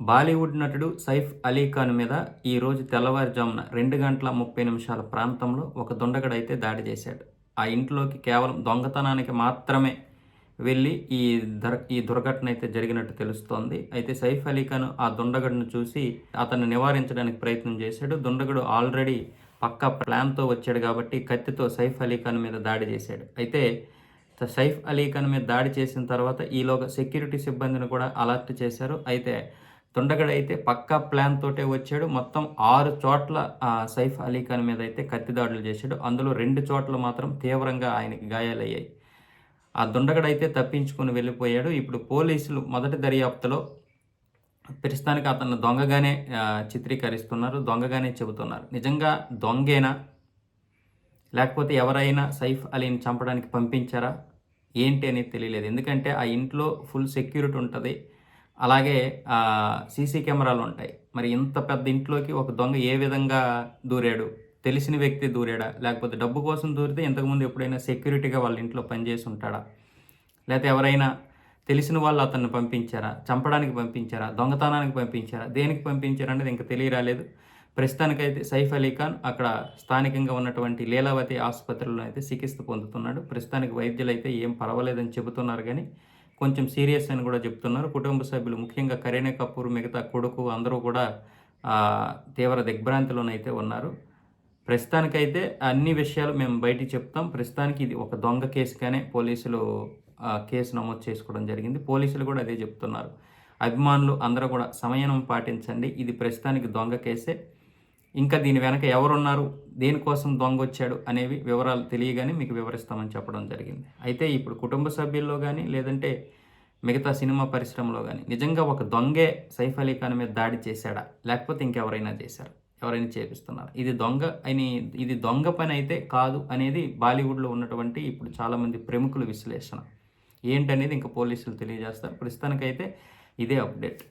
బాలీవుడ్ నటుడు సైఫ్ అలీ ఖాన్ మీద ఈరోజు తెల్లవారుజామున 2:30 ప్రాంతంలో ఒక దుండగుడైతే దాడి చేశాడు. ఆ ఇంట్లోకి కేవలం దొంగతనానికి మాత్రమే వెళ్ళి ఈ దుర్ఘటన అయితే జరిగినట్టు తెలుస్తోంది. అయితే సైఫ్ అలీ ఖాన్ ఆ దుండగుడిని చూసి అతన్ని నివారించడానికి ప్రయత్నం చేశాడు. దుండగుడు ఆల్రెడీ పక్కా ప్లాన్‌తో వచ్చాడు కాబట్టి కత్తితో సైఫ్ అలీ ఖాన్ మీద దాడి చేశాడు. అయితే సైఫ్ అలీ ఖాన్ మీద దాడి చేసిన తర్వాత ఈలోగా సెక్యూరిటీ సిబ్బందిని కూడా అలర్ట్ చేశారు. అయితే దుండగుడైతే పక్కా ప్లాన్ తోటే వచ్చాడు. మొత్తం 6 చోట్ల సైఫ్ అలీ ఖాన్ మీద అయితే కత్తి దాడులు చేశాడు. అందులో 2 చోట్ల మాత్రం తీవ్రంగా ఆయనకి గాయాలయ్యాయి. ఆ దుండగుడైతే తప్పించుకొని వెళ్ళిపోయాడు. ఇప్పుడు పోలీసులు మొదటి దర్యాప్తులో ప్రస్తుతానికి అతన్ని దొంగగానే చిత్రీకరిస్తున్నారు. దొంగగానే చెబుతున్నారు. నిజంగా దొంగేనా? లేకపోతే ఎవరైనా సైఫ్ అలీని చంపడానికి పంపించారా? ఏంటి అనేది తెలియలేదు. ఎందుకంటే ఆ ఇంట్లో ఫుల్ సెక్యూరిటీ ఉంటది. అలాగే సీసీ కెమెరాలుంటాయి. మరి ఇంత పెద్ద ఇంట్లోకి ఒక దొంగ ఏ విధంగా దూరాడు? తెలిసిన వ్యక్తి దూరాడా? లేకపోతే డబ్బు కోసం దూరితే ఇంతకుముందు ఎప్పుడైనా సెక్యూరిటీగా వాళ్ళ ఇంట్లో పనిచేసి ఉంటాడా? లేతే ఎవరైనా తెలిసిన వాళ్ళు అతన్ని పంపించారా? చంపడానికి పంపించారా? దొంగతనానికి పంపించారా? దేనికి పంపించారనేది ఇంకా తెలియరాలేదు. ప్రస్తుతానికైతే సైఫ్ అలీ ఖాన్ అక్కడ స్థానికంగా ఉన్నటువంటి లీలావతి ఆసుపత్రిలో అయితే చికిత్స పొందుతున్నాడు. ప్రస్తుతానికి వైద్యులైతే ఏం పర్వాలేదని చెబుతున్నారు గానీ, కొంచెం సీరియస్ అని కూడా చెప్తున్నారు. కుటుంబ సభ్యులు ముఖ్యంగా కరీనా కపూర్, మిగతా కొడుకు అందరూ కూడా తీవ్ర దిగ్భ్రాంతిలోనైతే ఉన్నారు. ప్రస్తుతానికైతే అన్ని విషయాలు మేము బయటికి చెప్తాం. ప్రస్తుతానికి ఇది ఒక దొంగ కేసుగానే పోలీసులు కేసు నమోదు చేసుకోవడం జరిగింది. పోలీసులు కూడా అదే చెప్తున్నారు. అభిమానులు అందరూ కూడా సంయమనం పాటించండి. ఇది ప్రస్తుతానికి దొంగ కేసే. ఇంకా దీని వెనక ఎవరున్నారు, దేనికోసం దొంగొచ్చాడు అనేవి వివరాలు తెలియగానే మీకు వివరిస్తామని చెప్పడం జరిగింది. అయితే ఇప్పుడు కుటుంబ సభ్యుల్లో కానీ లేదంటే మిగతా సినిమా పరిశ్రమలో కానీ నిజంగా ఒక దొంగే సైఫ్ అలీ ఖాన్ మీద దాడి చేశాడా? లేకపోతే ఇంకెవరైనా చేశారా? ఎవరైనా చేపిస్తున్నారా? ఇది దొంగ పని అయితే కాదు అనేది బాలీవుడ్లో ఉన్నటువంటి ఇప్పుడు చాలామంది ప్రముఖుల విశ్లేషణ. ఏంటనేది ఇంకా పోలీసులు తెలియజేస్తారు. ప్రస్తుతానికైతే ఇదే అప్డేట్.